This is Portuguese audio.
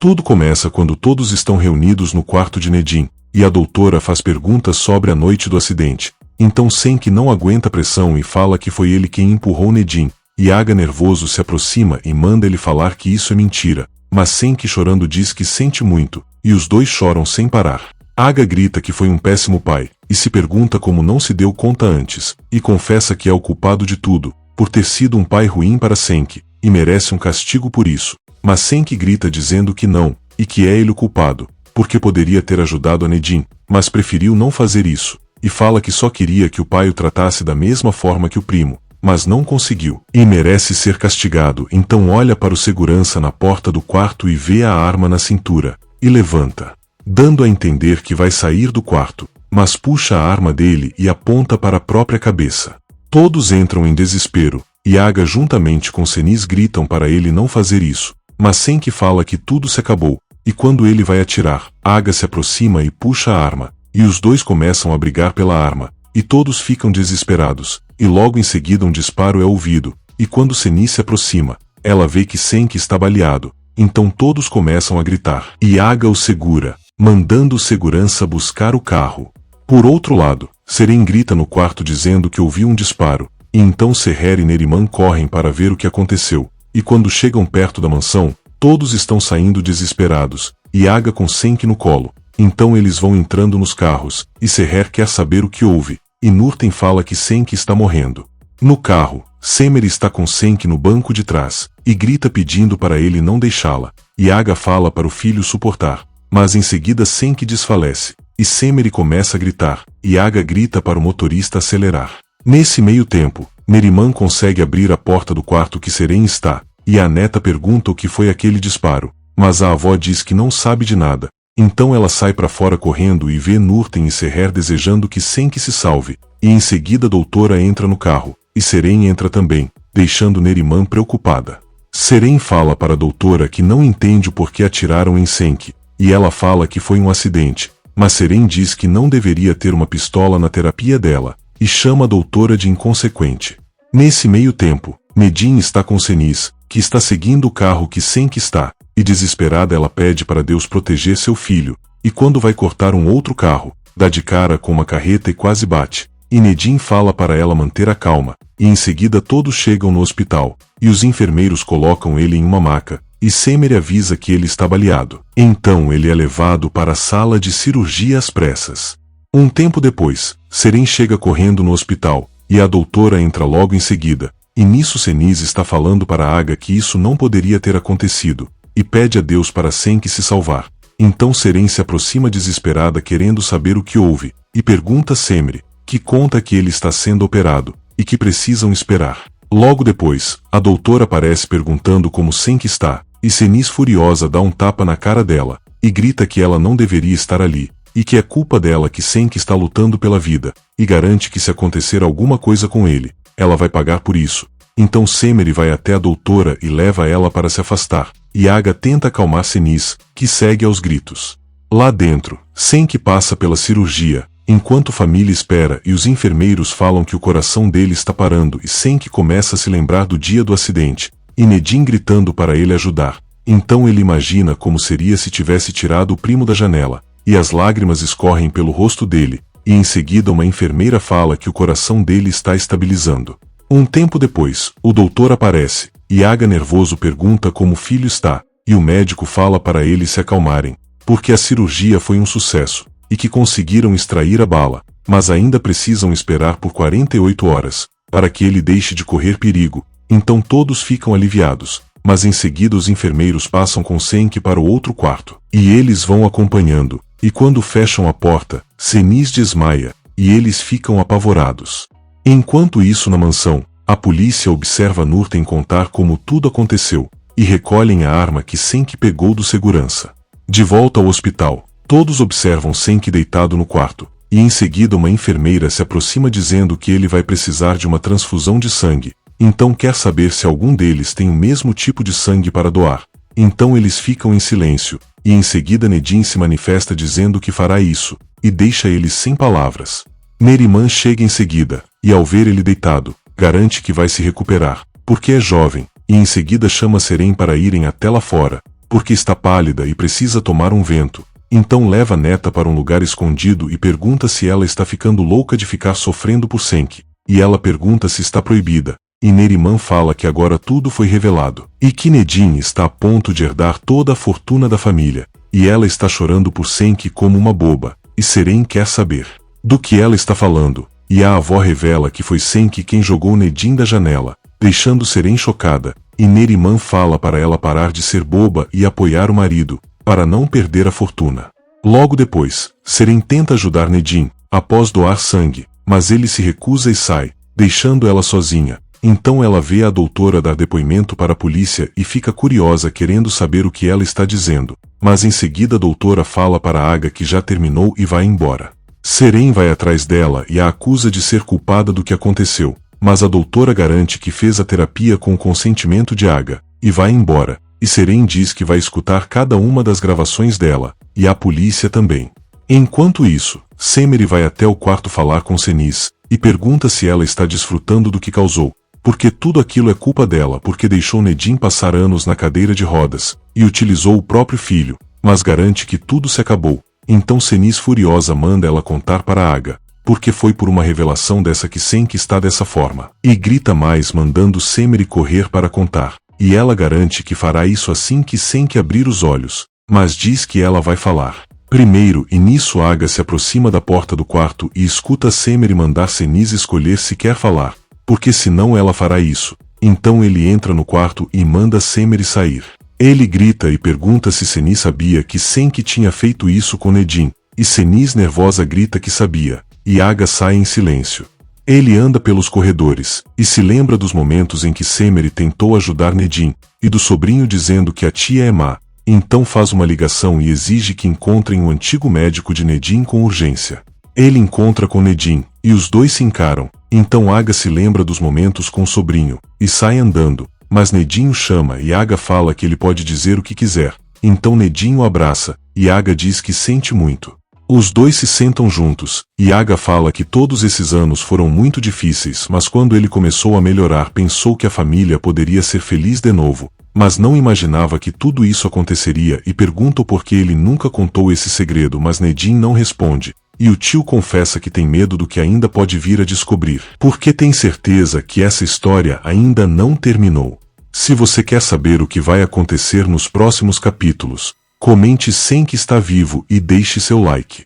Tudo começa quando todos estão reunidos no quarto de Nedim, e a doutora faz perguntas sobre a noite do acidente. Então Senki não aguenta a pressão e fala que foi ele quem empurrou Nedim, e Aga nervoso se aproxima e manda ele falar que isso é mentira, mas Senki chorando diz que sente muito, e os dois choram sem parar. Aga grita que foi um péssimo pai, e se pergunta como não se deu conta antes, e confessa que é o culpado de tudo, por ter sido um pai ruim para Senki, e merece um castigo por isso. Mas Senki grita dizendo que não, e que é ele o culpado, porque poderia ter ajudado a Nedim, mas preferiu não fazer isso, e fala que só queria que o pai o tratasse da mesma forma que o primo, mas não conseguiu, e merece ser castigado. Então olha para o segurança na porta do quarto e vê a arma na cintura, e levanta, dando a entender que vai sair do quarto, mas puxa a arma dele e aponta para a própria cabeça. Todos entram em desespero, e Aga juntamente com Senis gritam para ele não fazer isso, mas Senki fala que tudo se acabou, e quando ele vai atirar, Aga se aproxima e puxa a arma, e os dois começam a brigar pela arma, e todos ficam desesperados, e logo em seguida um disparo é ouvido, e quando Senis se aproxima, ela vê que Senki está baleado, então todos começam a gritar, e Aga o segura, mandando o segurança buscar o carro. Por outro lado, Seren grita no quarto dizendo que ouviu um disparo, e então Seher e Neriman correm para ver o que aconteceu, e quando chegam perto da mansão, todos estão saindo desesperados, e Aga com Senki no colo. Então eles vão entrando nos carros, e Seher quer saber o que houve, e Nurten fala que Senki está morrendo. No carro, Semer está com Senki no banco de trás, e grita pedindo para ele não deixá-la, e Aga fala para o filho suportar, mas em seguida Senki desfalece, e Semer começa a gritar, e Aga grita para o motorista acelerar. Nesse meio tempo, Neriman consegue abrir a porta do quarto que Seren está, e a neta pergunta o que foi aquele disparo, mas a avó diz que não sabe de nada. Então ela sai para fora correndo e vê Nurten e Seher desejando que Senki se salve, e em seguida a doutora entra no carro, e Seren entra também, deixando Neriman preocupada. Seren fala para a doutora que não entende o porquê atiraram em Senki, e ela fala que foi um acidente, mas Seren diz que não deveria ter uma pistola na terapia dela, e chama a doutora de inconsequente. Nesse meio tempo, Nedim está com Senis, que está seguindo o carro que Senki está, e desesperada ela pede para Deus proteger seu filho, e quando vai cortar um outro carro, dá de cara com uma carreta e quase bate, e Nedim fala para ela manter a calma, e em seguida todos chegam no hospital, e os enfermeiros colocam ele em uma maca, e Semer avisa que ele está baleado. Então ele é levado para a sala de cirurgia às pressas. Um tempo depois, Seren chega correndo no hospital, e a doutora entra logo em seguida, e nisso Senis está falando para Aga que isso não poderia ter acontecido, e pede a Deus para Senki se salvar. Então Seren se aproxima desesperada querendo saber o que houve, e pergunta a Semer, que conta que ele está sendo operado, e que precisam esperar. Logo depois, a doutora aparece perguntando como Senki está, e Senis furiosa dá um tapa na cara dela, e grita que ela não deveria estar ali, e que é culpa dela que Senki está lutando pela vida, e garante que se acontecer alguma coisa com ele, ela vai pagar por isso. Então Semer vai até a doutora e leva ela para se afastar, e Aga tenta acalmar Senis, que segue aos gritos. Lá dentro, Senki passa pela cirurgia, enquanto a família espera e os enfermeiros falam que o coração dele está parando e Senki começa a se lembrar do dia do acidente, e Nedim gritando para ele ajudar. Então ele imagina como seria se tivesse tirado o primo da janela, e as lágrimas escorrem pelo rosto dele, e em seguida uma enfermeira fala que o coração dele está estabilizando. Um tempo depois, o doutor aparece, e Aga nervoso pergunta como o filho está, e o médico fala para eles se acalmarem, porque a cirurgia foi um sucesso, e que conseguiram extrair a bala, mas ainda precisam esperar por 48 horas, para que ele deixe de correr perigo. Então todos ficam aliviados, mas em seguida os enfermeiros passam com Senki para o outro quarto, e eles vão acompanhando, e quando fecham a porta, Senis desmaia, e eles ficam apavorados. Enquanto isso na mansão, a polícia observa Nurten contar como tudo aconteceu, e recolhem a arma que Senki pegou do segurança. De volta ao hospital, todos observam Senki deitado no quarto, e em seguida uma enfermeira se aproxima dizendo que ele vai precisar de uma transfusão de sangue, então quer saber se algum deles tem o mesmo tipo de sangue para doar. Então eles ficam em silêncio, e em seguida Nedim se manifesta dizendo que fará isso, e deixa eles sem palavras. Neriman chega em seguida, e ao ver ele deitado, garante que vai se recuperar, porque é jovem, e em seguida chama Seren para irem até lá fora, porque está pálida e precisa tomar um vento. Então leva Neta para um lugar escondido e pergunta se ela está ficando louca de ficar sofrendo por Senki. E ela pergunta se está proibida. E Neriman fala que agora tudo foi revelado. E que Nedin está a ponto de herdar toda a fortuna da família. E ela está chorando por Senki como uma boba. E Seren quer saber do que ela está falando. E a avó revela que foi Senki quem jogou Nedin da janela, deixando Seren chocada. E Neriman fala para ela parar de ser boba e apoiar o marido, para não perder a fortuna. Logo depois, Seren tenta ajudar Nedin, após doar sangue, mas ele se recusa e sai, deixando ela sozinha. Então ela vê a doutora dar depoimento para a polícia e fica curiosa querendo saber o que ela está dizendo. Mas em seguida a doutora fala para Aga que já terminou e vai embora. Seren vai atrás dela e a acusa de ser culpada do que aconteceu, mas a doutora garante que fez a terapia com o consentimento de Aga, e vai embora, e Seren diz que vai escutar cada uma das gravações dela, e a polícia também. Enquanto isso, Semeri vai até o quarto falar com Senis, e pergunta se ela está desfrutando do que causou, porque tudo aquilo é culpa dela porque deixou Nedin passar anos na cadeira de rodas, e utilizou o próprio filho, mas garante que tudo se acabou. Então Senis furiosa manda ela contar para Aga, porque foi por uma revelação dessa que Senki está dessa forma. E grita mais mandando Semeri correr para contar, e ela garante que fará isso assim que Senki abrir os olhos, mas diz que ela vai falar primeiro, e nisso Aga se aproxima da porta do quarto e escuta Semeri mandar Senis escolher se quer falar, porque senão ela fará isso. Então ele entra no quarto e manda Semeri sair. Ele grita e pergunta se Senis sabia que Senki tinha feito isso com Nedin, e Senis nervosa grita que sabia, e Aga sai em silêncio. Ele anda pelos corredores, e se lembra dos momentos em que Semeri tentou ajudar Nedin, e do sobrinho dizendo que a tia é má. Então faz uma ligação e exige que encontrem o antigo médico de Nedin com urgência. Ele encontra com Nedin, e os dois se encaram. Então Aga se lembra dos momentos com o sobrinho, e sai andando, mas Nedin o chama e Aga fala que ele pode dizer o que quiser. Então Nedin o abraça, e Aga diz que sente muito. Os dois se sentam juntos, e Aga fala que todos esses anos foram muito difíceis, mas quando ele começou a melhorar pensou que a família poderia ser feliz de novo, mas não imaginava que tudo isso aconteceria e pergunta o porquê ele nunca contou esse segredo, mas Nedin não responde. E o tio confessa que tem medo do que ainda pode vir a descobrir, porque tem certeza que essa história ainda não terminou. Se você quer saber o que vai acontecer nos próximos capítulos, comente Senki está vivo e deixe seu like.